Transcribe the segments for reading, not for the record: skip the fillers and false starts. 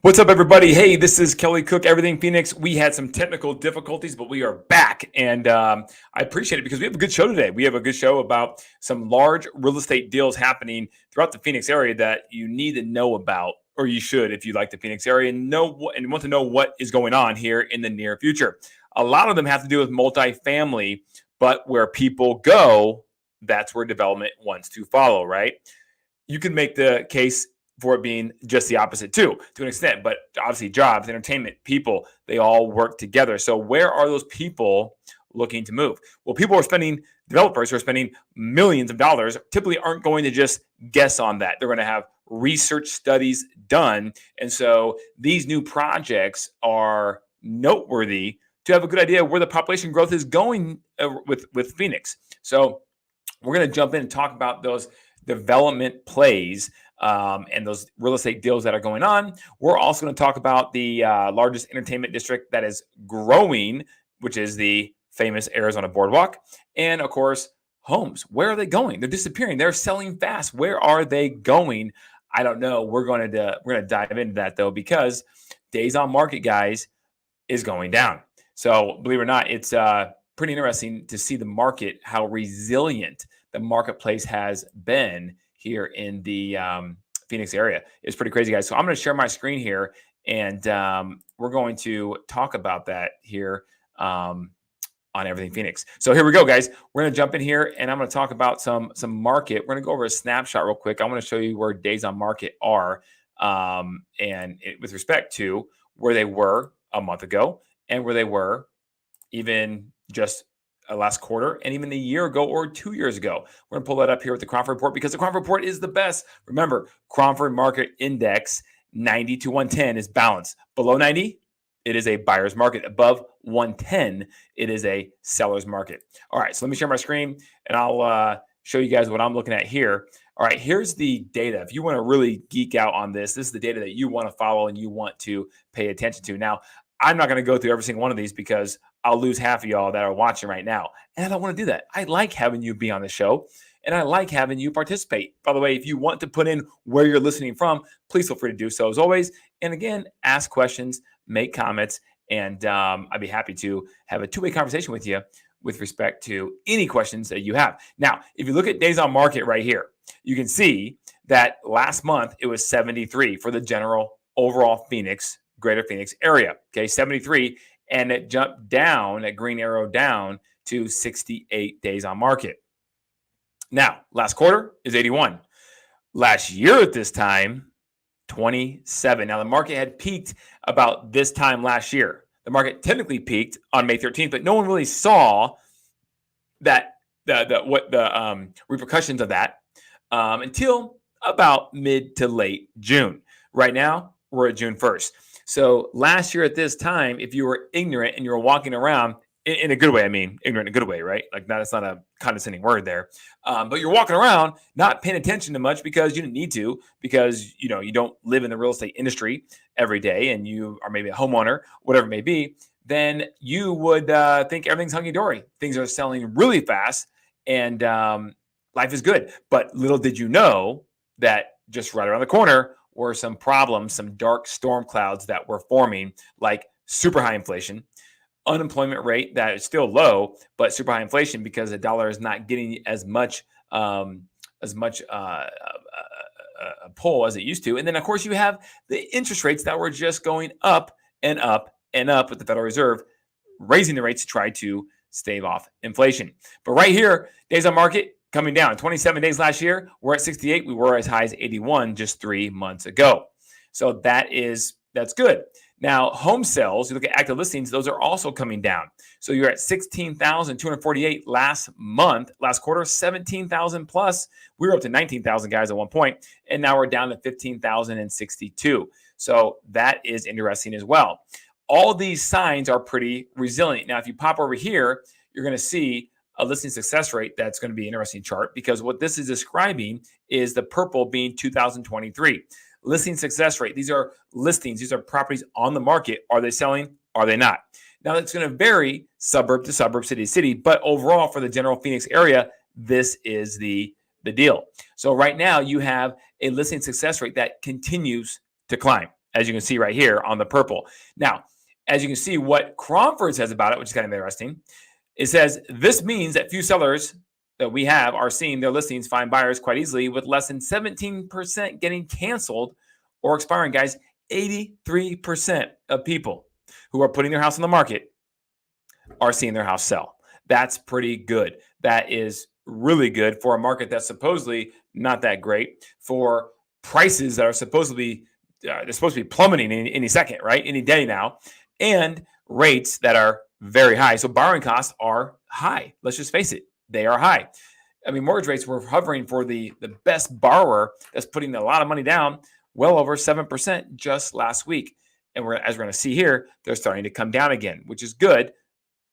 What's up, everybody? Hey, this is Kelly Cook, Everything Phoenix. We had some technical difficulties, but we are back. And I appreciate it because we have a good show today. We have a good show about some large real estate deals happening throughout the Phoenix area that you need to know about, or you should if you like the Phoenix area and want to know what is going on here in the near future. A lot of them have to do with multifamily, but where people go, that's where development wants to follow, right? You can make the case for it being just the opposite too, to an extent. But obviously, jobs, entertainment, people, they all work together. So where are those people looking to move? Well, developers who are spending millions of dollars typically aren't going to just guess on that. They're going to have research studies done. And so these new projects are noteworthy to have a good idea of where the population growth is going with Phoenix. So we're going to jump in and talk about those development plays and those real estate deals that are going on. We're also going to talk about the largest entertainment district that is growing, which is the famous Arizona Boardwalk. And of course, homes. Where are they going? They're disappearing. They're selling fast. Where are they going? I don't know. We're going to dive into that though, because days on market, guys, is going down. So believe it or not, it's pretty interesting to see the market, how resilient the marketplace has been here in the Phoenix area. It's pretty crazy, guys. So I'm going to share my screen here, and we're going to talk about that here on Everything Phoenix. So here we go, guys. We're going to jump in here, and I'm going to talk about some market. We're going to go over a snapshot real quick. I want to show you where days on market are, with respect to where they were a month ago and where they were even just last quarter and even a year ago or 2 years ago. We're going to pull that up here with the Cromford report because the Cromford report is the best. Remember, Cromford market index 90 to 110 is balanced. Below 90, it is a buyer's market. Above 110, it is a seller's market. All right, so let me share my screen and I'll show you guys what I'm looking at here. All right, here's the data. If you want to really geek out on this is the data that you want to follow and you want to pay attention to. Now, I'm not going to go through every single one of these because I'll lose half of y'all that are watching right now. And I don't want to do that. I like having you be on the show and I like having you participate. By the way, if you want to put in where you're listening from, please feel free to do so as always. And again, ask questions, make comments, and I'd be happy to have a two-way conversation with you with respect to any questions that you have. Now, if you look at days on market right here, you can see that last month it was 73 for the general overall Greater Phoenix area. Okay, 73. And it jumped down, that green arrow down to 68 days on market. Now, last quarter is 81. Last year at this time, 27. Now, the market had peaked about this time last year. The market technically peaked on May 13th, but no one really saw that the repercussions of that until about mid to late June. Right now, we're at June 1st. So last year at this time, if you were ignorant and you were walking around in a good way, I mean, ignorant in a good way, right? Like that's not a condescending word there. But you're walking around not paying attention to much because you didn't need to, because you don't live in the real estate industry every day and you are maybe a homeowner, whatever it may be, then you would think everything's hunky-dory. Things are selling really fast and life is good. But little did you know that just right around the corner were some problems, some dark storm clouds that were forming, like super high inflation, unemployment rate that is still low, but super high inflation because the dollar is not getting as much pull as it used to. And then, of course, you have the interest rates that were just going up and up and up with the Federal Reserve raising the rates to try to stave off inflation. But right here, days on market coming down. 27 days last year, we're at 68. We were as high as 81 just 3 months ago. So that's good. Now, home sales, you look at active listings, those are also coming down. So you're at 16,248 last quarter, 17,000 plus. We were up to 19,000 guys at one point, and now we're down to 15,062. So that is interesting as well. All these signs are pretty resilient. Now, if you pop over here, you're going to see a listing success rate that's going to be an interesting chart, because what this is describing is the purple being 2023. Listing success rate. These are listings. These are properties on the market. Are they selling? Are they not? Now, that's going to vary suburb to suburb, city to city, but overall for the general Phoenix area, this is the deal. So right now you have a listing success rate that continues to climb. as you can see right here on the purple. Now, as you can see, what Cromford says about it, which is kind of interesting, it says this means that few sellers that we have are seeing their listings find buyers quite easily, with less than 17% getting canceled or expiring. Guys, 83% of people who are putting their house on the market are seeing their house sell. That's pretty good. That is really good for a market that's supposedly not that great, for prices that are supposed to be plummeting any second, right? Any day now, and rates that are very high. So borrowing costs are high. Let's just face it, they are high. I mean, mortgage rates were hovering for the best borrower that's putting a lot of money down, well over 7% just last week. And as we're going to see here, they're starting to come down again, which is good,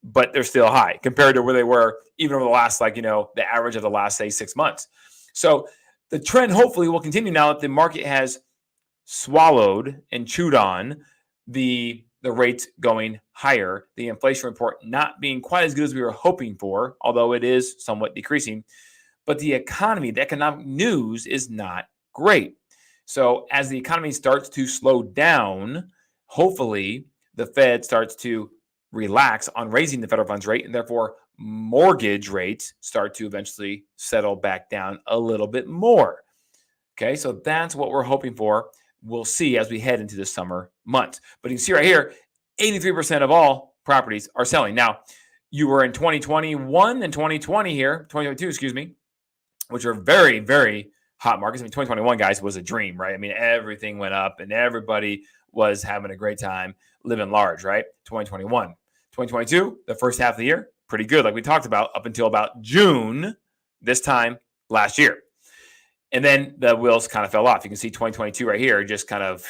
but they're still high compared to where they were even over the last, the average of the last, say, 6 months. So the trend hopefully will continue now that the market has swallowed and chewed on the rates going higher, the inflation report not being quite as good as we were hoping for, although it is somewhat decreasing. But the economy, the economic news is not great. So as the economy starts to slow down, hopefully the Fed starts to relax on raising the federal funds rate, and therefore mortgage rates start to eventually settle back down a little bit more. Okay, so that's what we're hoping for. We'll see as we head into the summer months. But you can see right here, 83% of all properties are selling. Now, you were in 2021 and 2020 here, 2022, excuse me, which are very, very hot markets. I mean, 2021, guys, was a dream, right? I mean, everything went up and everybody was having a great time living large, right? 2021. 2022, the first half of the year, pretty good, like we talked about, up until about June this time last year. And then the wheels kind of fell off. You can see 2022 right here just kind of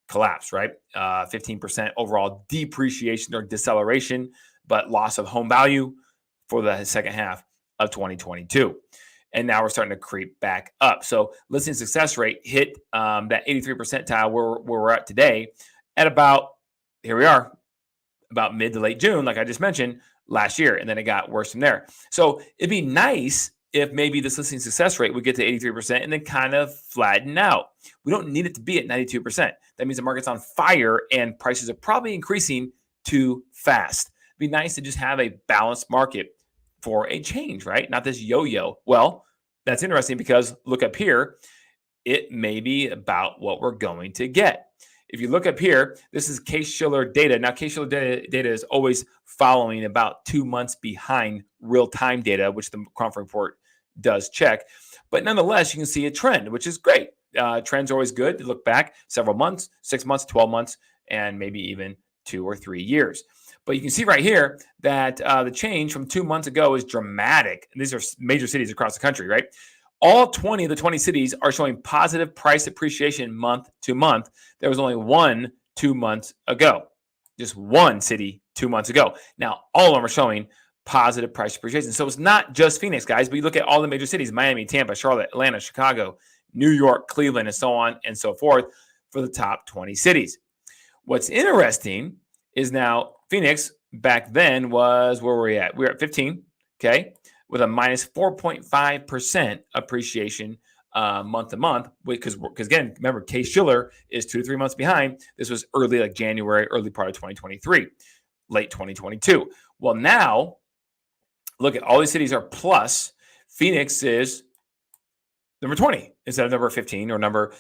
collapsed, right? 15% overall depreciation or deceleration, but loss of home value for the second half of 2022. And now we're starting to creep back up. So listing success rate hit that 83 percentile where we're at today at about, here we are, about mid to late June, like I just mentioned, last year. And then it got worse from there. So it'd be nice if maybe this listing success rate would get to 83% and then kind of flatten out. We don't need it to be at 92%. That means the market's on fire and prices are probably increasing too fast. It'd be nice to just have a balanced market for a change, right? Not this yo-yo. Well, that's interesting because look up here, it may be about what we're going to get. If you look up here, this is Case-Shiller data. Now, Case-Shiller data is always following about 2 months behind real-time data, which the Cromford report does check. But nonetheless, you can see a trend, which is great. Trends are always good to look back several months, 6 months, 12 months, and maybe even 2 or 3 years. But you can see right here that the change from 2 months ago is dramatic. And these are major cities across the country, right? All 20 of the 20 cities are showing positive price appreciation month to month. There was only one 2 months ago. Just one city 2 months ago. Now, all of them are showing positive price appreciation. So it's not just Phoenix, guys, but you look at all the major cities, Miami, Tampa, Charlotte, Atlanta, Chicago, New York, Cleveland, and so on and so forth for the top 20 cities. What's interesting is now Phoenix back then was, where were we at? We were at 15, okay, with a minus 4.5% appreciation month to month. Because again, remember, Case-Shiller is 2 to 3 months behind. This was early, like January, early part of 2023, late 2022. Well, now, look at all these cities are plus. Phoenix is number 20 instead of number 15 or number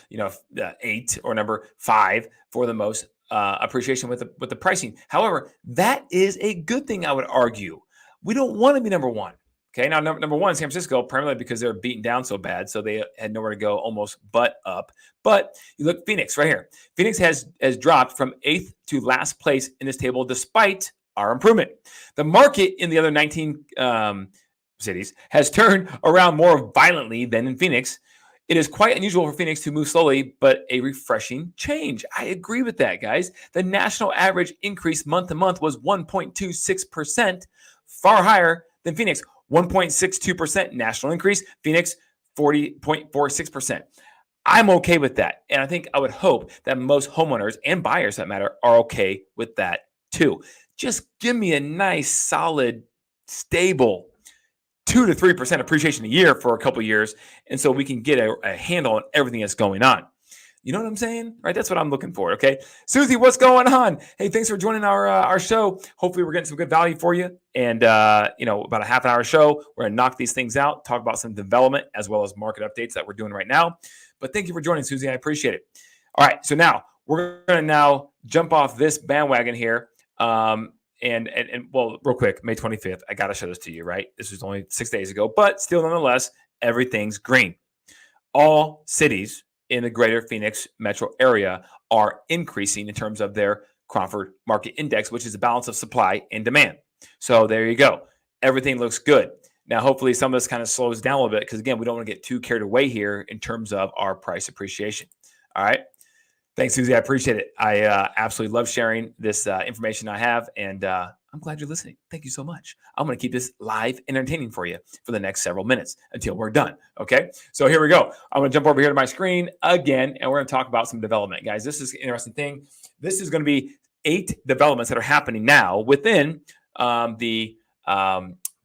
8 or number 5 for the most appreciation with the pricing. However, that is a good thing, I would argue. We don't want to be number one. Okay, now number one, San Francisco, primarily because they're beaten down so bad, so they had nowhere to go, almost butt up. But you look, Phoenix right here. Phoenix has dropped from 8th to last place in this table despite our improvement. The market in the other 19 cities has turned around more violently than in Phoenix. It is quite unusual for Phoenix to move slowly, but a refreshing change. I agree with that, guys. The national average increase month to month was 1.26%, far higher than Phoenix. 1.62% national increase, Phoenix 40.46%. I'm okay with that. And I think I would hope that most homeowners and buyers that matter are okay with that too. Just give me a nice, solid, stable 2 to 3% appreciation a year for a couple of years. And so we can get a handle on everything that's going on. You know what I'm saying? Right? That's what I'm looking for. Okay. Susie, what's going on? Hey, thanks for joining our show. Hopefully we're getting some good value for you. And, about a half an hour show, we're going to knock these things out, talk about some development as well as market updates that we're doing right now. But thank you for joining, Susie. I appreciate it. All right. So now we're going to now jump off this bandwagon here. Well, real quick, May 25th, I got to show this to you, right? This was only 6 days ago, but still nonetheless, everything's green. All cities in the greater Phoenix metro area are increasing in terms of their Cromford market index, which is the balance of supply and demand. So there you go. Everything looks good. Now, hopefully some of this kind of slows down a little bit because, again, we don't want to get too carried away here in terms of our price appreciation. All right. Thanks, Susie. I appreciate it. I absolutely love sharing this information I have, and I'm glad you're listening. Thank you so much. I'm going to keep this live and entertaining for you for the next several minutes until we're done. Okay, so here we go. I'm going to jump over here to my screen again, and we're going to talk about some development. Guys, this is an interesting thing. This is going to be 8 developments that are happening now within the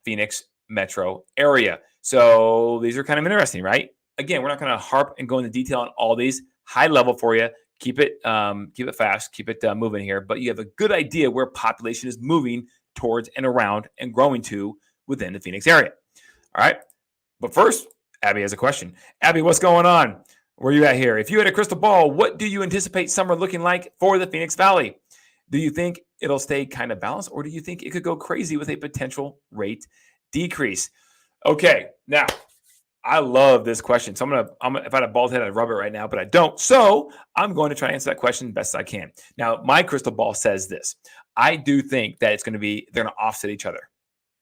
Phoenix metro area. So these are kind of interesting, right? Again, we're not going to harp and go into detail on all these. High level for you. Keep it fast, keep it moving here. But you have a good idea where population is moving towards and around and growing to within the Phoenix area. All right. But first, Abby has a question. Abby, what's going on? Where are you at here? If you had a crystal ball, what do you anticipate summer looking like for the Phoenix Valley? Do you think it'll stay kind of balanced, or do you think it could go crazy with a potential rate decrease? Okay. Now, I love this question. So if I had a bald head, I'd rub it right now, but I don't. So I'm going to try to answer that question best I can. Now, my crystal ball says this. I do think that they're going to offset each other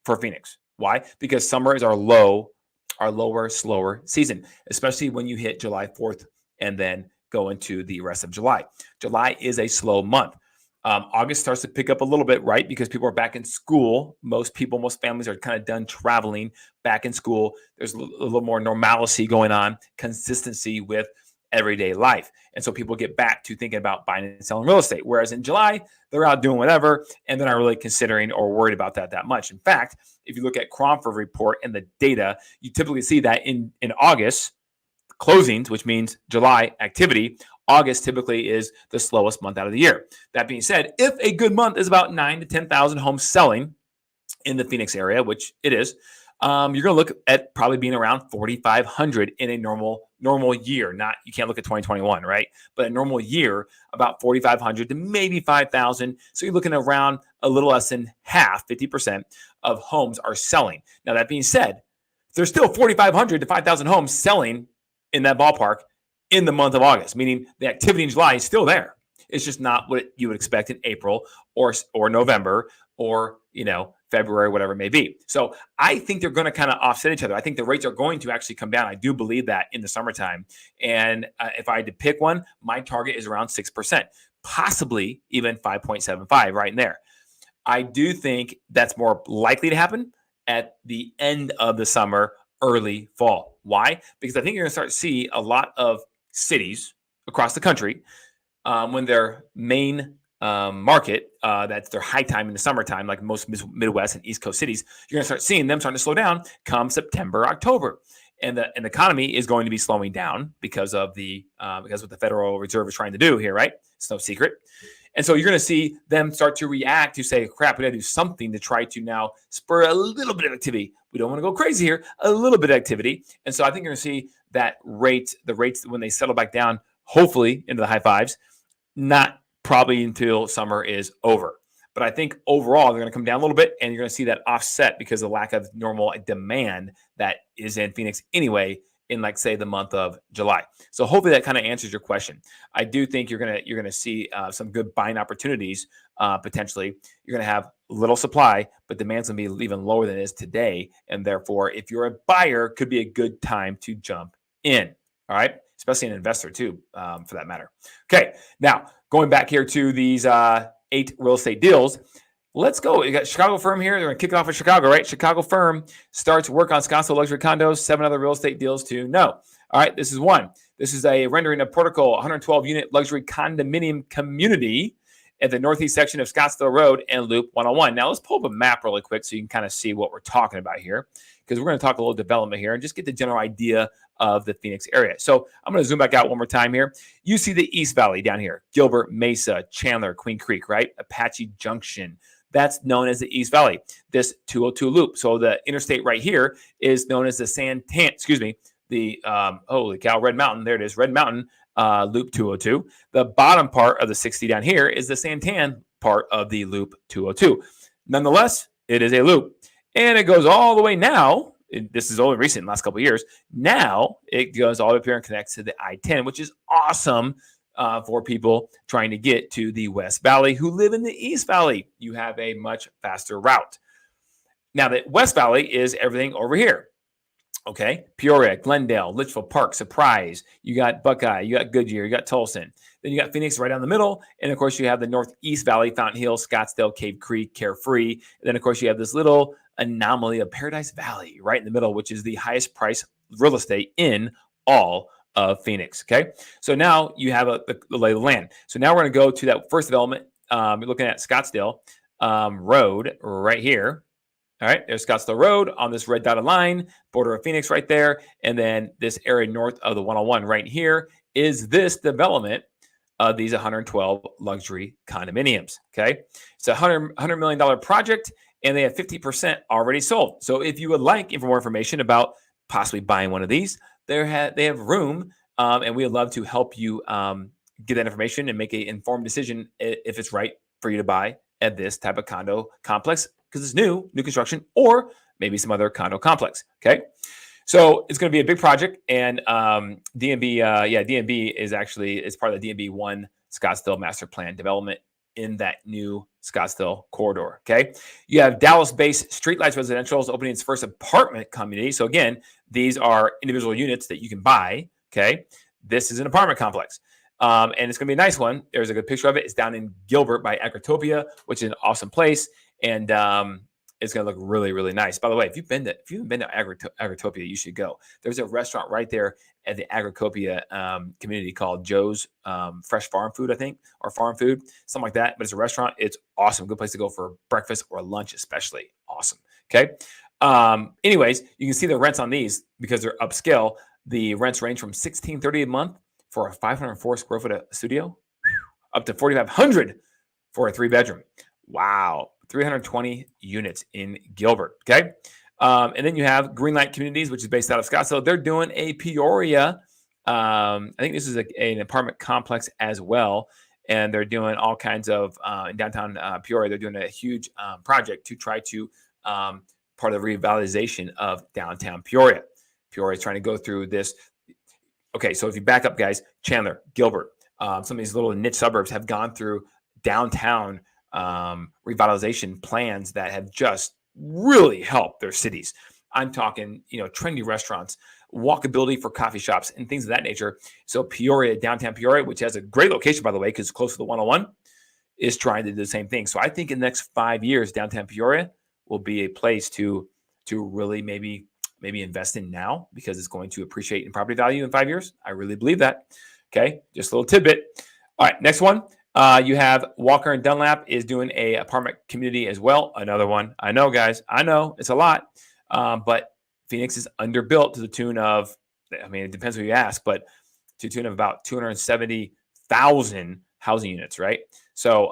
for Phoenix. Why? Because summer is our lower, slower season, especially when you hit July 4th and then go into the rest of July. July is a slow month. August starts to pick up a little bit, right? Because people are back in school. Most families are kind of done traveling, back in school. There's a little more normalcy going on, consistency with everyday life. And so people get back to thinking about buying and selling real estate. Whereas in July, they're out doing whatever, and they're not really considering or worried about that much. In fact, if you look at Cromford report and the data, you typically see that in August, closings, which means July activity, August typically is the slowest month out of the year. That being said, if a good month is about 9,000 to 10,000 homes selling in the Phoenix area, which it is, you're going to look at probably being around 4,500 in a normal year. You can't look at 2021, right? But a normal year, about 4,500 to maybe 5,000. So you're looking around a little less than half, 50% of homes are selling. Now, that being said, there's still 4,500 to 5,000 homes selling in that ballpark in the month of August, meaning the activity in July is still there. It's just not what you would expect in April or November or, February, whatever it may be. So I think they're going to kind of offset each other. I think the rates are going to actually come down. I do believe that in the summertime. And if I had to pick one, my target is around 6%, possibly even 5.75 right in there. I do think that's more likely to happen at the end of the summer, early fall. Why? Because I think you're going to start to see a lot of cities across the country when their main market, that's their high time in the summertime, like most Midwest and East Coast cities, you're going to start seeing them starting to slow down come September, October. And the economy is going to be slowing down because of what the Federal Reserve is trying to do here, right? It's no secret. And so you're going to see them start to react to say, crap, we got to do something to try to now spur a little bit of activity. We don't want to go crazy here, a little bit of activity. And so I think you're going to see that the rates when they settle back down, hopefully into the high fives, not probably until summer is over. But I think overall, they're going to come down a little bit, and you're going to see that offset because of the lack of normal demand that is in Phoenix anyway in, like, say, the month of July. So hopefully that kind of answers your question. I do think you're going to see some good buying opportunities potentially. You're going to have little supply, but demand's going to be even lower than it is today. And therefore, if you're a buyer, could be a good time to jump in. All right. Especially an investor too, for that matter. Okay. Now, going back here to these 8 real estate deals. Let's go. You got Chicago firm here. They're going to kick it off with Chicago, right? Chicago firm starts work on Scottsdale luxury condos, 7 other real estate deals to know. All right, this is one. This is a rendering of Portico, 112-unit luxury condominium community at the northeast section of Scottsdale Road and Loop 101. Now let's pull up a map really quick so you can kind of see what we're talking about here, because we're going to talk a little development here and just get the general idea of the Phoenix area. So I'm going to zoom back out one more time here. You see the East Valley down here, Gilbert, Mesa, Chandler, Queen Creek, right? Apache Junction. That's known as the East Valley, this 202 loop. So the interstate right here is known as the holy cow, Red Mountain. There it is, Red Mountain Loop 202. The bottom part of the 60 down here is the Santan part of the Loop 202. Nonetheless, it is a loop. And it goes all the way now. This is only recent, last couple of years. Now it goes all the way up here and connects to the I-10, which is awesome for people trying to get to the West Valley who live in the East Valley. You have a much faster route. Now, the West Valley is everything over here. Okay, Peoria, Glendale, Litchfield Park, Surprise. You got Buckeye, you got Goodyear, you got Tolson. Then you got Phoenix right down the middle. And of course, you have the Northeast Valley, Fountain Hill, Scottsdale, Cave Creek, Carefree. And then, of course, you have this little anomaly of Paradise Valley right in the middle, which is the highest price real estate in all of Phoenix. Okay, so now you have the lay of the land. So now we're going to go to that first development. You're looking at Scottsdale Road right here. All right, there's Scottsdale Road on this red dotted line, border of Phoenix right there. And then this area north of the 101 right here is this development of these 112 luxury condominiums. Okay, it's a $100 million project, and they have 50% already sold. So if you would like more information about possibly buying one of these, they have room, and we would love to help you get that information and make an informed decision if it's right for you to buy at this type of condo complex, because it's new construction, or maybe some other condo complex. Okay, so it's going to be a big project, and DMB is part of the DMB 1 Scottsdale Master Plan development in that new Scottsdale corridor. Okay, you have Dallas-based Streetlights Residential is opening its first apartment community. So again, these are individual units that you can buy. Okay, this is an apartment complex. And it's going to be a nice one. There's a good picture of it. It's down in Gilbert by Agritopia, which is an awesome place. And it's going to look really, really nice. By the way, if you haven't been to Agritopia, you should go. There's a restaurant right there at the Agritopia community called Joe's Fresh Farm Food, I think, or Farm Food, something like that. But it's a restaurant. It's awesome. Good place to go for breakfast or lunch, especially. Awesome. Okay. Anyways, you can see the rents on these because they're upscale. The rents range from $1,630 a month for a 504 square foot studio, up to $4,500 for a 3-bedroom. Wow. 320 units in Gilbert. Okay. And then you have Greenlight Communities, which is based out of Scottsdale. They're doing a Peoria. I think this is an apartment complex as well. And they're doing all kinds of, in downtown Peoria, they're doing a huge project to try to part of the revitalization of downtown Peoria. Peoria is trying to go through this. Okay, so if you back up, guys, Chandler, Gilbert, some of these little niche suburbs have gone through downtown revitalization plans that have just really helped their cities. I'm talking, trendy restaurants, walkability for coffee shops, and things of that nature. So Peoria, downtown Peoria, which has a great location, by the way, because it's close to the 101, is trying to do the same thing. So I think in the next 5 years, downtown Peoria will be a place to really maybe invest in now, because it's going to appreciate in property value in 5 years. I really believe that. Okay, just a little tidbit. All right, next one. You have Walker and Dunlap is doing a apartment community as well. Another one. I know, guys. I know it's a lot, but Phoenix is underbuilt to the tune of, it depends who you ask, but to the tune of about 270,000 housing units, right? So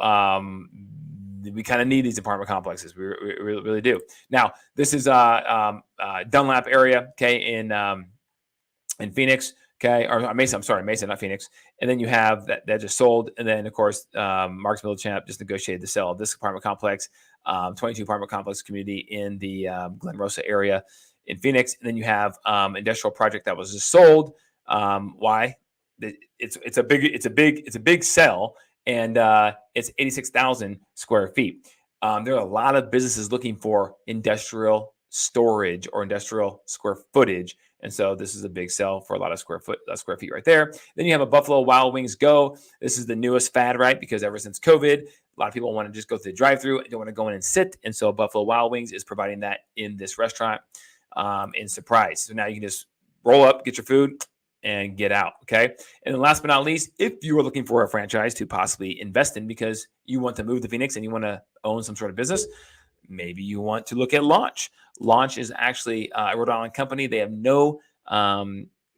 we kind of need these apartment complexes. We really do. Now, this is Dunlap area, okay, in Phoenix, okay, or Mesa. I'm sorry, Mesa, not Phoenix. And then you have that just sold, and then of course Marks Millichamp just negotiated the sale of this apartment complex, 22 apartment complex community in the Glen Rosa area in Phoenix. And then you have industrial project that was just sold. Why? It's a big sell. And it's 86,000 square feet. There are a lot of businesses looking for industrial storage or industrial square footage. And so this is a big sell for a lot of square feet right there. Then you have a Buffalo Wild Wings Go. This is the newest fad, right? Because ever since COVID, a lot of people want to just go to the drive-thru and don't want to go in and sit. And so Buffalo Wild Wings is providing that in this restaurant in Surprise. So now you can just roll up, get your food, and get out. Okay. And then last but not least, if you are looking for a franchise to possibly invest in because you want to move to Phoenix and you want to own some sort of business, maybe you want to look at Launch. Launch is actually a Rhode Island company. They have no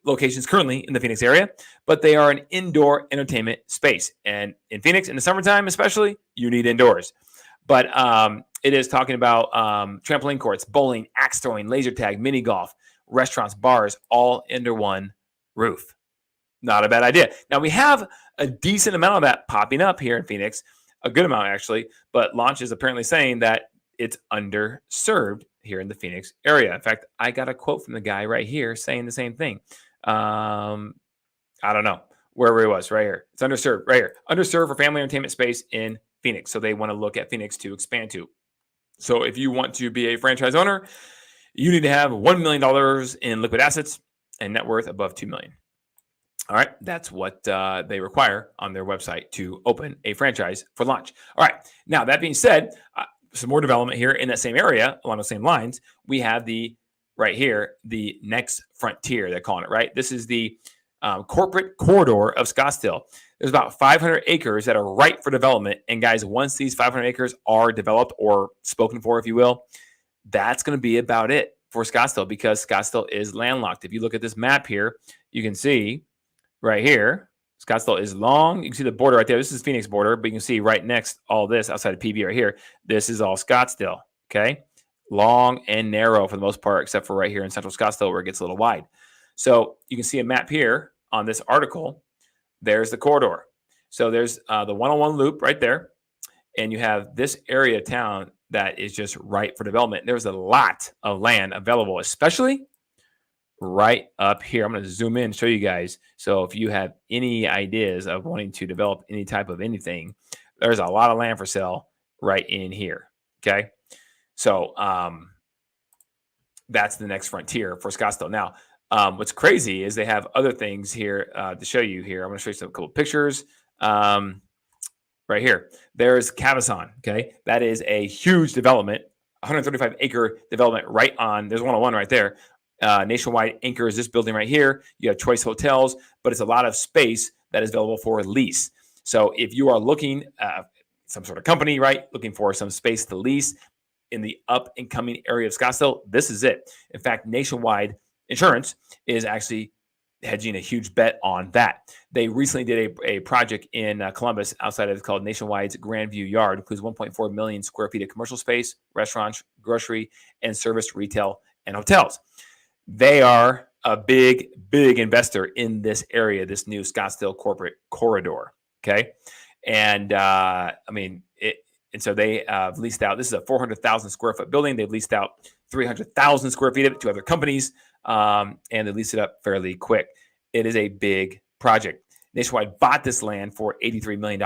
locations currently in the Phoenix area, but they are an indoor entertainment space. And in Phoenix, in the summertime especially, you need indoors. But it is talking about trampoline courts, bowling, axe throwing, laser tag, mini golf, restaurants, bars, all under one roof. Not a bad idea. Now, we have a decent amount of that popping up here in Phoenix, a good amount actually, but Launch is apparently saying that it's underserved here in the Phoenix area. In fact, I got a quote from the guy right here saying the same thing. I don't know where he was right here. It's underserved right here. Underserved for family entertainment space in Phoenix. So they want to look at Phoenix to expand to. So if you want to be a franchise owner, you need to have $1 million in liquid assets and net worth above $2 million. All right. That's what they require on their website to open a franchise for Launch. All right. Now, that being said, some more development here in that same area along the same lines. We have right here, the next frontier, they're calling it, right? This is the corporate corridor of Scottsdale. There's about 500 acres that are ripe for development. And guys, once these 500 acres are developed or spoken for, if you will, that's going to be about it for Scottsdale because Scottsdale is landlocked. If you look at this map here, you can see right here, Scottsdale is long. You can see the border right there. This is Phoenix border, but you can see right next all this outside of PV right here. This is all Scottsdale, okay? Long and narrow for the most part, except for right here in central Scottsdale where it gets a little wide. So you can see a map here on this article. There's the corridor. So there's the 101 loop right there. And you have this area of town that is just ripe for development. There's a lot of land available, especially right up here. I'm going to zoom in and show you guys. So if you have any ideas of wanting to develop any type of anything, there's a lot of land for sale right in here. Okay. So that's the next frontier for Scottsdale. Now, what's crazy is they have other things here to show you here. I'm going to show you some cool pictures. Right here, there's Cavazon. Okay. That is a huge development, 135 acre development right on. There's 101 right there. Nationwide anchors this building right here. You have choice hotels, but it's a lot of space that is available for lease. So if you are looking some sort of company, right, looking for some space to lease in the up and coming area of Scottsdale, this is it. In fact, Nationwide Insurance is actually hedging a huge bet on that. They recently did a project in Columbus outside of, it's called Nationwide's Grandview Yard. It includes 1.4 million square feet of commercial space, restaurants, grocery, and service, retail, and hotels. They are a big, big investor in this area, this new Scottsdale corporate corridor. Okay. And and so they leased out, this is a 400,000 square foot building. They've leased out 300,000 square feet of it to other companies. And they leased it up fairly quick. It is a big project. Nationwide bought this land for $83 million.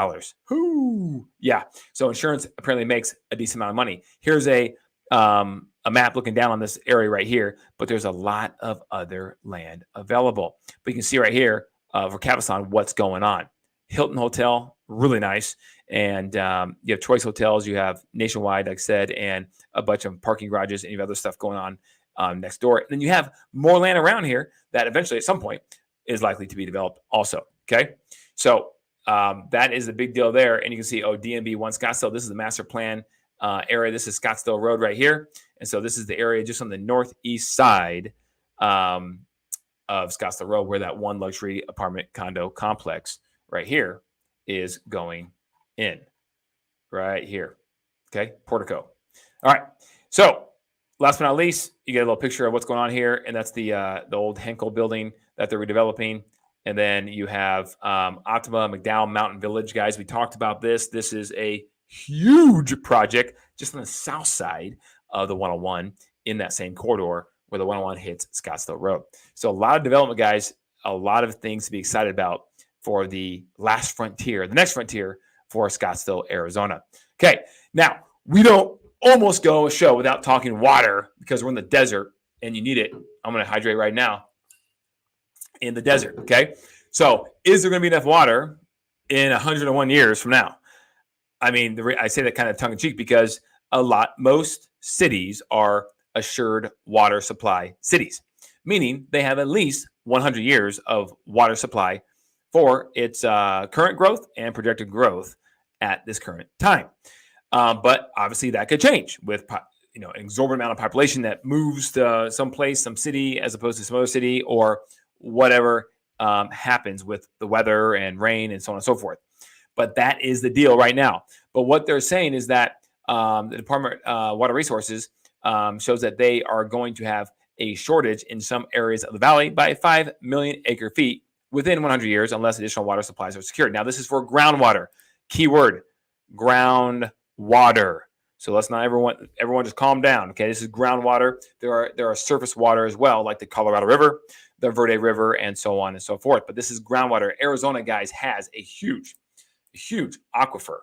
Whoo! Yeah. So insurance apparently makes a decent amount of money. Here's a map looking down on this area right here, but there's a lot of other land available. But you can see right here for Cavazon what's going on. Hilton Hotel, really nice. And you have Choice Hotels, you have Nationwide, like I said, and a bunch of parking garages, and you have other stuff going on next door. And then you have more land around here that eventually at some point is likely to be developed also. Okay. So that is the big deal there. And you can see, DMB 1 Scottsdale, this is the master plan area. This is Scottsdale Road right here. And so this is the area just on the northeast side of Scottsdale Road where that one luxury apartment condo complex right here is going in. Right here. Okay. Portico. All right. So last but not least, you get a little picture of what's going on here. And that's the old Henkel building that they're redeveloping. And then you have Optima, McDowell Mountain Village, guys. We talked about this. This is a huge project just on the south side of the 101 in that same corridor where the 101 hits Scottsdale Road. So a lot of development, guys, a lot of things to be excited about for the last frontier, the next frontier for Scottsdale, Arizona. Okay, now we don't almost go a show without talking water because we're in the desert and you need it. I'm going to hydrate right now in the desert. Okay, so is there going to be enough water in 101 years from now? I mean, I say that kind of tongue in cheek because most cities are assured water supply cities, meaning they have at least 100 years of water supply for its current growth and projected growth at this current time. But obviously that could change with an exorbitant amount of population that moves to someplace, some city, as opposed to some other city, or whatever happens with the weather and rain and so on and so forth. But that is the deal right now. But what they're saying is that the Department of Water Resources shows that they are going to have a shortage in some areas of the valley by 5 million acre feet within 100 years unless additional water supplies are secured. Now, this is for groundwater. Keyword, groundwater. So let's not everyone just calm down. Okay, this is groundwater. There are surface water as well, like the Colorado River, the Verde River, and so on and so forth. But this is groundwater. Arizona, guys, has a huge aquifer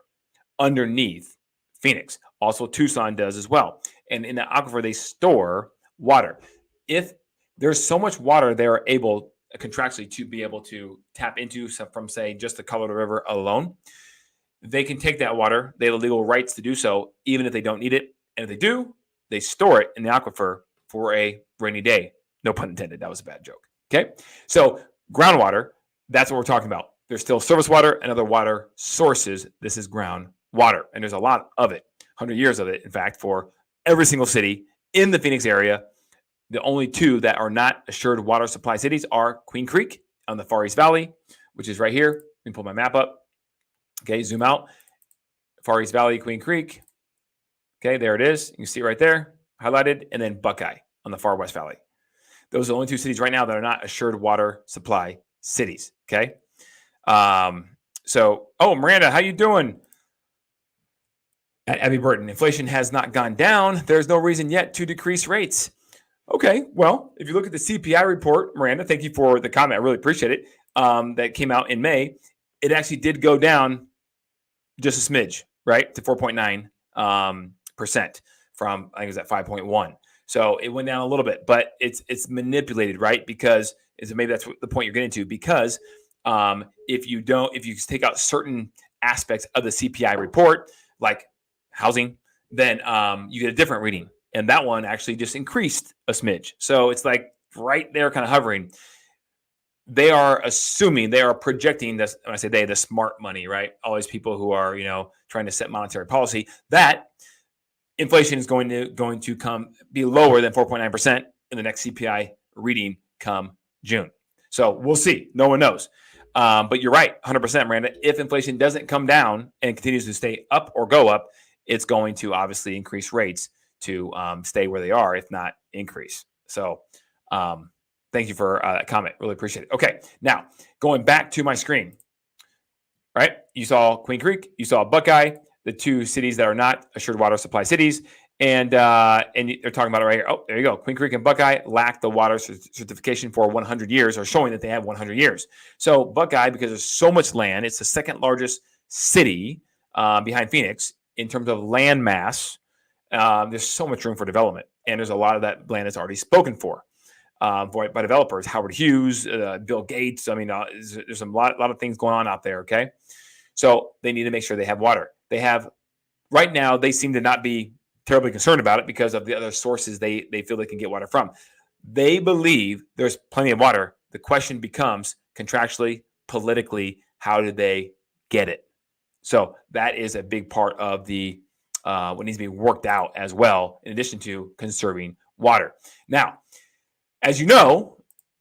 underneath Phoenix. Also, Tucson does as well. And in the aquifer, they store water. If there's so much water, they are able contractually to be able to tap into from, say, just the Colorado River alone. They can take that water. They have legal rights to do so, even if they don't need it. And if they do, they store it in the aquifer for a rainy day. No pun intended. That was a bad joke. Okay. So groundwater, that's what we're talking about. There's still surface water and other water sources. This is groundwater. And there's a lot of it, 100 years of it, in fact, for every single city in the Phoenix area. The only two that are not assured water supply cities are Queen Creek on the Far East Valley, which is right here. Let me pull my map up. Okay, zoom out. Far East Valley, Queen Creek. Okay, there it is. You can see it right there, highlighted. And then Buckeye on the Far West Valley. Those are the only two cities right now that are not assured water supply cities. Okay. Miranda, how you doing? At Abby Burton, inflation has not gone down. There's no reason yet to decrease rates. Okay, well, if you look at the CPI report, Miranda, thank you for the comment. I really appreciate it. That came out in May. It actually did go down just a smidge, right, to 4.9% from, I think it was at 5.1. So it went down a little bit, but it's manipulated, right? Because maybe that's the point you're getting to. Because if you take out certain aspects of the CPI report, like housing, then you get a different reading. And that one actually just increased a smidge. So it's like right there, kind of hovering. They are projecting this. When I say they, the smart money, right? All these people who are, trying to set monetary policy, that inflation is going to be lower than 4.9% in the next CPI reading come June. So we'll see. No one knows. But you're right, 100%, Miranda. If inflation doesn't come down and continues to stay up or go up, it's going to obviously increase rates to stay where they are, if not increase. So thank you for that comment. Really appreciate it. Okay, now going back to my screen, right? You saw Queen Creek, you saw Buckeye, the two cities that are not assured water supply cities. And they're talking about it right here. Oh, there you go. Queen Creek and Buckeye lack the water certification for 100 years, or showing that they have 100 years. So Buckeye, because there's so much land, it's the second largest city behind Phoenix in terms of land mass. There's so much room for development, and there's a lot of that land that's already spoken for by developers. Howard Hughes, Bill Gates. I mean, there's a lot of things going on out there. Okay, so they need to make sure they have water. They have right now. They seem to not be terribly concerned about it because of the other sources they feel they can get water from. They believe there's plenty of water. The question becomes contractually, politically, how do they get it? So that is a big part of the what needs to be worked out as well, in addition to conserving water. Now, as you know,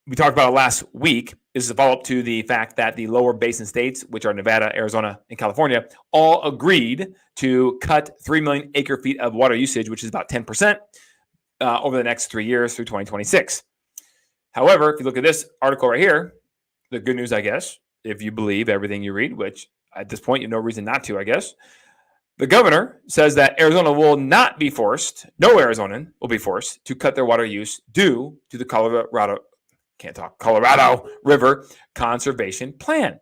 we talked about it last week. This is a follow-up to the fact that the lower basin states, which are Nevada, Arizona, and California, all agreed to cut 3 million acre feet of water usage, which is about 10%, over the next 3 years through 2026. However, if you look at this article right here, the good news, I guess, if you believe everything you read, which at this point you have no reason not to, I guess, the governor says that Arizona will not be forced, no Arizonan will be forced to cut their water use due to the Colorado River Conservation Plan.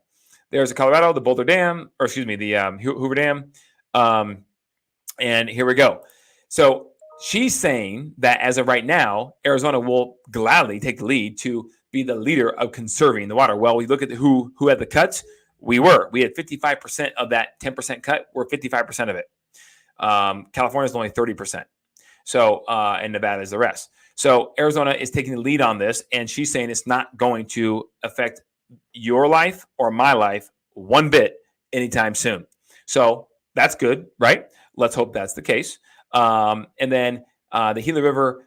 There's the Colorado, the Boulder Dam, the Hoover Dam. And here we go. So she's saying that as of right now, Arizona will gladly take the lead to be the leader of conserving the water. Well, we look at who had the cuts. We had 55% of that 10% cut. We're 55% of it. California is only 30%. So, and Nevada is the rest. So Arizona is taking the lead on this, and she's saying it's not going to affect your life or my life one bit anytime soon. So that's good, right? Let's hope that's the case. And then the Gila River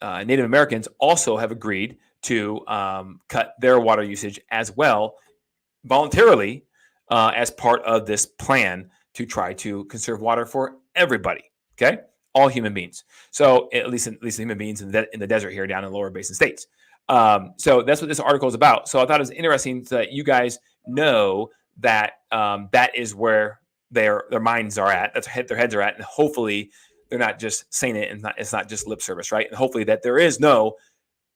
Native Americans also have agreed to cut their water usage as well, voluntarily, as part of this plan to try to conserve water for everybody. Okay, all human beings. So at least human beings in the desert here down in the lower basin states. So that's what this article is about. So I thought it was interesting that you guys know that that is where their minds are at. That's where their heads are at, and hopefully they're not just saying it, and it's not just lip service, right? And hopefully that there is no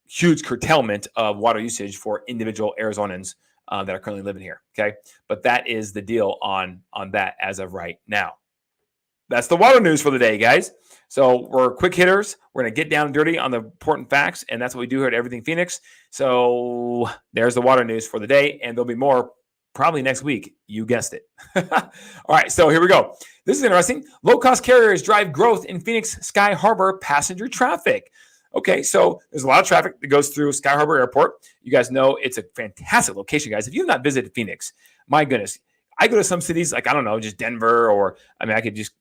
huge curtailment of water usage for individual Arizonans that are currently living here. Okay, but that is the deal on that as of right now. That's the water news for the day, guys. So we're quick hitters. We're going to get down and dirty on the important facts, and that's what we do here at Everything Phoenix. So there's the water news for the day, and there'll be more probably next week. You guessed it. All right, so here we go. This is interesting. Low-cost carriers drive growth in Phoenix Sky Harbor passenger traffic. Okay, so there's a lot of traffic that goes through Sky Harbor Airport. You guys know it's a fantastic location, guys. If you've not visited Phoenix, my goodness, I go to some cities like, I don't know, just Denver, or I could just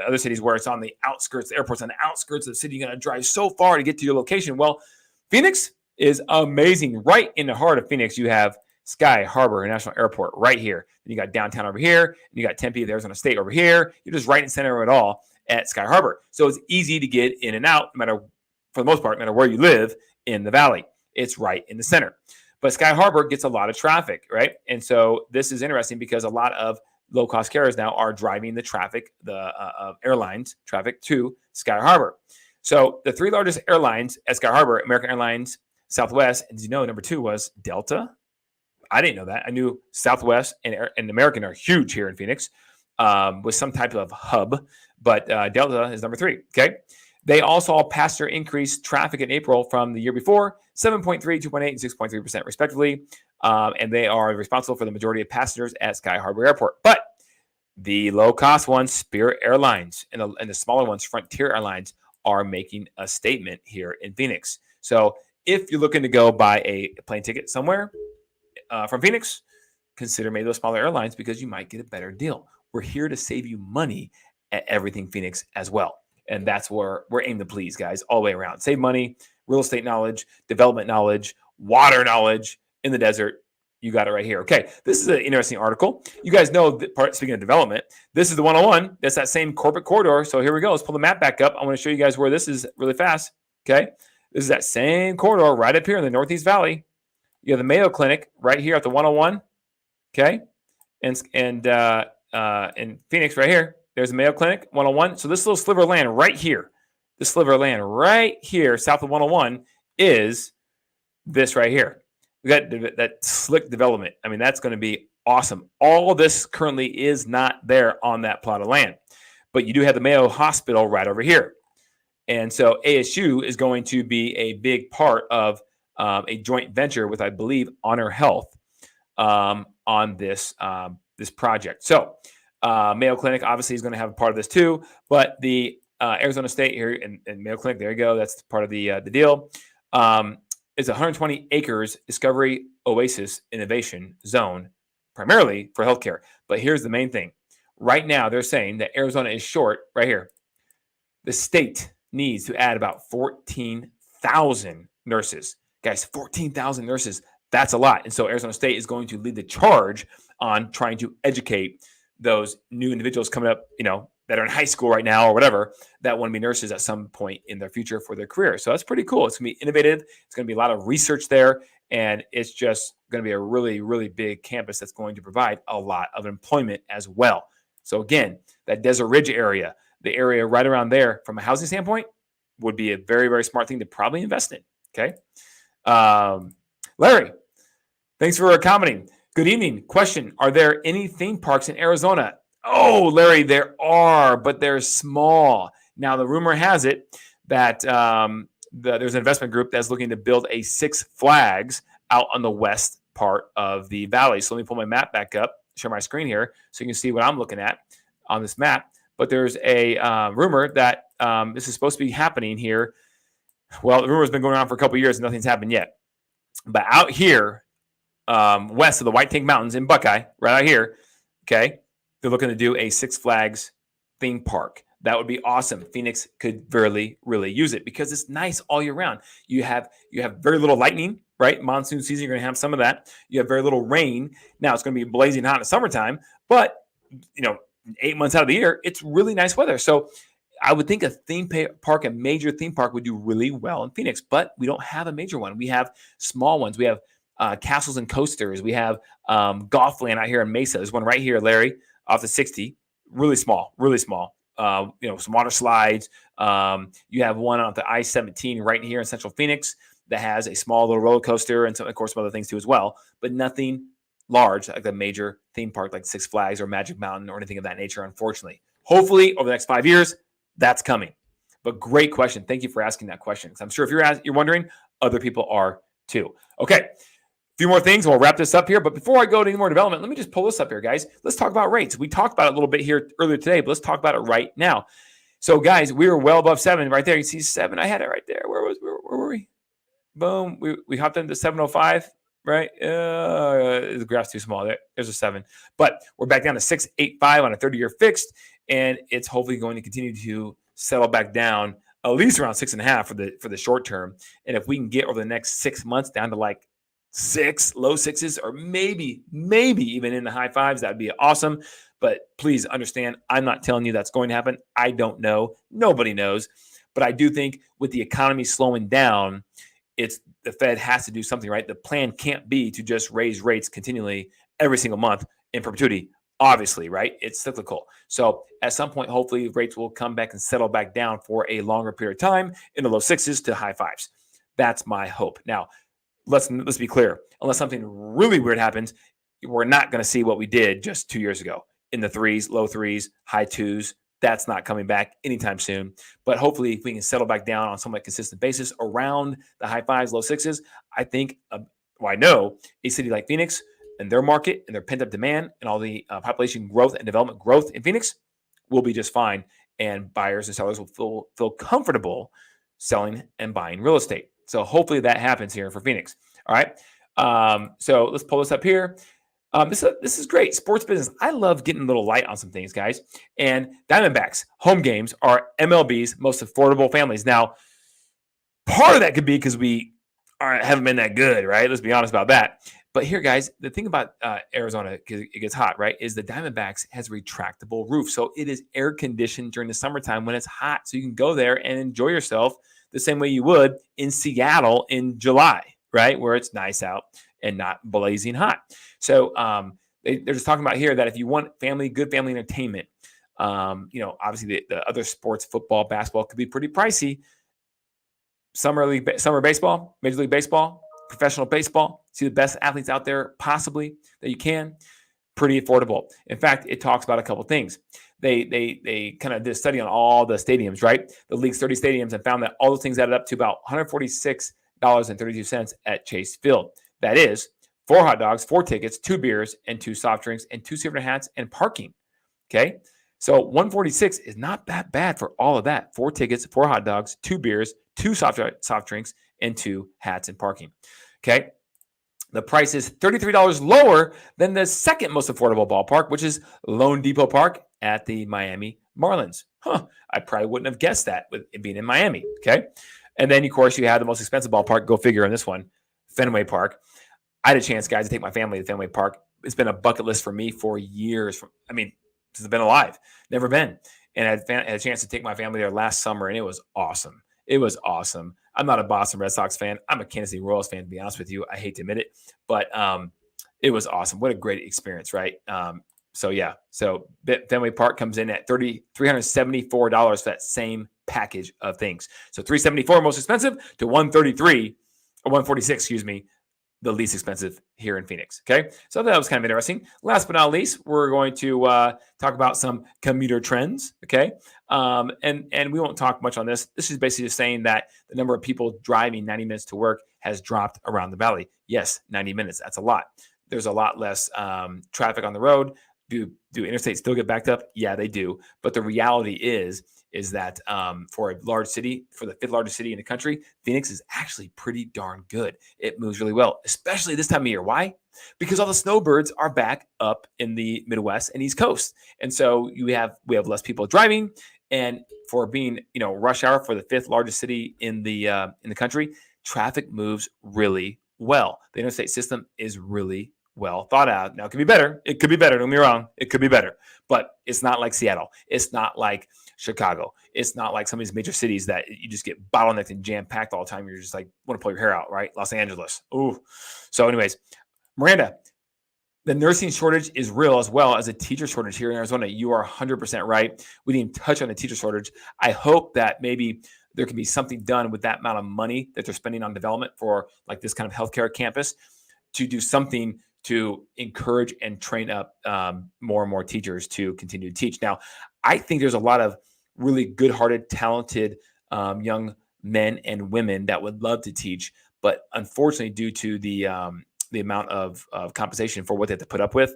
other cities where it's on the outskirts, the airport's on the outskirts of the city. You're going to drive so far to get to your location. Well, Phoenix is amazing. Right in the heart of Phoenix, you have Sky Harbor International Airport right here. And you got downtown over here. And you got Tempe, the Arizona State over here. You're just right in the center of it all at Sky Harbor. So it's easy to get in and out, no matter, for the most part, no matter where you live in the valley. It's right in the center. But Sky Harbor gets a lot of traffic, right? And so this is interesting because a lot of low-cost carriers now are driving the traffic, the airlines traffic to Sky Harbor. So the three largest airlines at Sky Harbor, American Airlines, Southwest, and did you know number 2 was Delta? I didn't know that. I knew Southwest and American are huge here in Phoenix with some type of hub, but Delta is number 3, okay? They all saw passenger increase traffic in April from the year before, 7.3, 2.8, and 6.3% respectively. And they are responsible for the majority of passengers at Sky Harbor Airport. But the low-cost ones, Spirit Airlines, and the smaller ones, Frontier Airlines, are making a statement here in Phoenix. So if you're looking to go buy a plane ticket somewhere from Phoenix, consider maybe those smaller airlines because you might get a better deal. We're here to save you money at Everything Phoenix as well. And that's where we're aimed to please, guys, all the way around. Save money, real estate knowledge, development knowledge, water knowledge in the desert. You got it right here. Okay, this is an interesting article. You guys know, speaking of development, this is the 101. That's that same corporate corridor. So here we go. Let's pull the map back up. I want to show you guys where this is really fast. Okay, this is that same corridor right up here in the Northeast Valley. You have the Mayo Clinic right here at the 101. Okay, and in Phoenix right here. There's the Mayo Clinic, 101. So this little sliver of land right here, south of 101, is this right here. We got that slick development. I mean, that's going to be awesome. All this currently is not there on that plot of land. But you do have the Mayo Hospital right over here. And so ASU is going to be a big part of a joint venture with, I believe, Honor Health on this project. So Mayo Clinic obviously is going to have a part of this too, but the Arizona State here and Mayo Clinic, there you go. That's part of the deal. It's 120 acres Discovery Oasis Innovation Zone, primarily for healthcare. But here's the main thing. Right now, they're saying that Arizona is short right here. The state needs to add about 14,000 nurses. Guys, 14,000 nurses. That's a lot. And so Arizona State is going to lead the charge on trying to educate those new individuals coming up, that are in high school right now or whatever, that want to be nurses at some point in their future for their career. So that's pretty cool. It's going to be innovative. It's going to be a lot of research there. And it's just going to be a really, really big campus that's going to provide a lot of employment as well. So again, that Desert Ridge area, the area right around there from a housing standpoint, would be a very, very smart thing to probably invest in. Okay. Larry, thanks for commenting. Good evening. Question: are there any theme parks in Arizona? Oh, Larry, there are, but they're small. Now, the rumor has it that there's an investment group that's looking to build a Six Flags out on the west part of the valley. So let me pull my map back up, share my screen here, so you can see what I'm looking at on this map. But there's a rumor that this is supposed to be happening here Well, the rumor's been going on for a couple of years and nothing's happened yet. But out here, west of the White Tank Mountains in Buckeye, right out here, okay, they're looking to do a Six Flags theme park. That would be awesome. Phoenix could really use it because it's nice all year round. You have very little lightning, right? Monsoon season, you're going to have some of that. You have very little rain. Now it's going to be blazing hot in the summertime, but 8 months out of the year, it's really nice weather. So I would think a theme park, a major theme park, would do really well in Phoenix, but we don't have a major one. We have small ones. We have castles and coasters. We have golf land out here in Mesa. There's one right here, Larry, off the 60. Really small, really small. Some water slides. You have one on the I-17 right here in Central Phoenix that has a small little roller coaster and of course, some other things too as well, but nothing large like a major theme park like Six Flags or Magic Mountain or anything of that nature, unfortunately. Hopefully, over the next 5 years, that's coming. But great question. Thank you for asking that question. I'm sure if you're wondering, other people are too. Okay. Few more things. We'll wrap this up here. But before I go to any more development, let me just pull this up here, guys. Let's talk about rates. We talked about it a little bit here earlier today, but let's talk about it right now. So, guys, we were well above 7 right there. You see 7. I had it right there. Where were we? Boom. We hopped into 705, right? The graph's too small. There's a 7. But we're back down to 685 on a 30-year fixed, and it's hopefully going to continue to settle back down at least around 6.5 for the short term. And if we can get over the next 6 months down to like 6, low 6s, or maybe even in the high 5s, that'd be awesome. But please understand, I'm not telling you that's going to happen. I don't know. Nobody knows. But I do think with the economy slowing down, the Fed has to do something, right? The plan can't be to just raise rates continually every single month in perpetuity, obviously, right? It's cyclical. So at some point, hopefully rates will come back and settle back down for a longer period of time in the low 6s to high 5s. That's my hope. Now, let's be clear. Unless something really weird happens, we're not going to see what we did just 2 years ago in the 3s, low 3s, high 2s. That's not coming back anytime soon. But hopefully, if we can settle back down on a somewhat consistent basis around the high 5s, low 6s, I think, I know a city like Phoenix and their market and their pent-up demand and all the population growth and development growth in Phoenix will be just fine. And buyers and sellers will feel comfortable selling and buying real estate. So hopefully that happens here for Phoenix. All right. So let's pull this up here. This is great. Sports business. I love getting a little light on some things, guys. And Diamondbacks home games are MLB's most affordable families. Now, part of that could be because we haven't been that good, right? Let's be honest about that. But here, guys, the thing about Arizona, because it gets hot, right, is the Diamondbacks has a retractable roof. So it is air conditioned during the summertime when it's hot. So you can go there and enjoy yourself the same way you would in Seattle in July, right, where it's nice out and not blazing hot. So they're just talking about here that if you want good family entertainment, obviously the other sports, football, basketball, could be pretty pricey. Summer baseball, Major League Baseball, professional baseball, see the best athletes out there possibly that you can, pretty affordable. In fact, it talks about a couple things. They kind of did a study on all the stadiums, right? The league's 30 stadiums, and found that all those things added up to about $146.32 at Chase Field. That is 4 hot dogs, 4 tickets, 2 beers, and 2 soft drinks, and 2 souvenir hats and parking. Okay. So 146 is not that bad for all of that. 4 tickets, 4 hot dogs, 2 beers, 2 soft drinks, and 2 hats and parking. Okay. The price is $33 lower than the second most affordable ballpark, which is Lone Depot Park at the Miami Marlins. I probably wouldn't have guessed that with it being in Miami. Okay. And then, of course, you have the most expensive ballpark. Go figure on this one, Fenway Park. I had a chance, guys, to take my family to Fenway Park. It's been a bucket list for me for years. Since I've been alive. Never been. And I had a chance to take my family there last summer, and it was awesome. It was awesome. I'm not a Boston Red Sox fan. I'm a Kansas City Royals fan, to be honest with you. I hate to admit it, but it was awesome. What a great experience, right? So Fenway Park comes in at $374 for that same package of things. So $374 most expensive to $146, the least expensive here in Phoenix. Okay, so that was kind of interesting. Last but not least, we're going to talk about some commuter trends. Okay, and we won't talk much on this. This is basically just saying that the number of people driving 90 minutes to work has dropped around the valley. Yes, 90 minutes. That's a lot. There's a lot less traffic on the road. Do interstates still get backed up? Yeah, they do. But the reality is that for a large city, for the 5th largest city in the country, Phoenix is actually pretty darn good. It moves really well, especially this time of year. Why? Because all the snowbirds are back up in the Midwest and East Coast, and so we have less people driving. And for being rush hour for the 5th largest city in the country, traffic moves really well. The interstate system is really well thought out. Now, it could be better. It could be better. Don't get me wrong. It could be better. But it's not like Seattle. It's not like Chicago. It's not like some of these major cities that you just get bottlenecked and jam-packed all the time. You're just like, want to pull your hair out, right? Los Angeles. Ooh. So anyways, Miranda, the nursing shortage is real as well as a teacher shortage here in Arizona. You are 100% right. We didn't touch on the teacher shortage. I hope that maybe there can be something done with that amount of money that they're spending on development for like this kind of healthcare campus to do something to encourage and train up more and more teachers to continue to teach. Now, I think there's a lot of really good-hearted, talented young men and women that would love to teach, but unfortunately, due to the amount of compensation for what they have to put up with,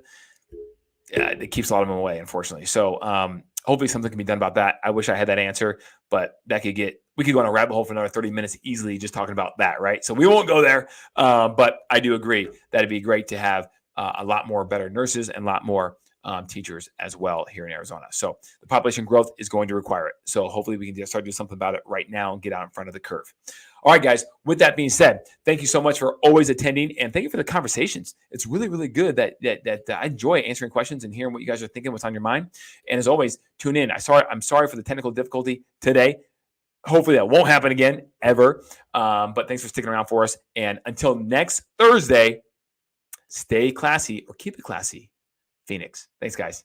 it keeps a lot of them away, unfortunately. So hopefully something can be done about that. I wish I had that answer, but we could go on a rabbit hole for another 30 minutes easily just talking about that, right? So we won't go there, but I do agree that it'd be great to have a lot more better nurses and a lot more teachers as well here in Arizona. So the population growth is going to require it. So hopefully we can just start doing something about it right now and get out in front of the curve. All right, guys, with that being said, thank you so much for always attending, and thank you for the conversations. It's really, really good that I enjoy answering questions and hearing what you guys are thinking, what's on your mind. And as always, tune in. I'm sorry for the technical difficulty today. Hopefully that won't happen again, ever. But thanks for sticking around for us. And until next Thursday, stay classy or keep it classy, Phoenix. Thanks, guys.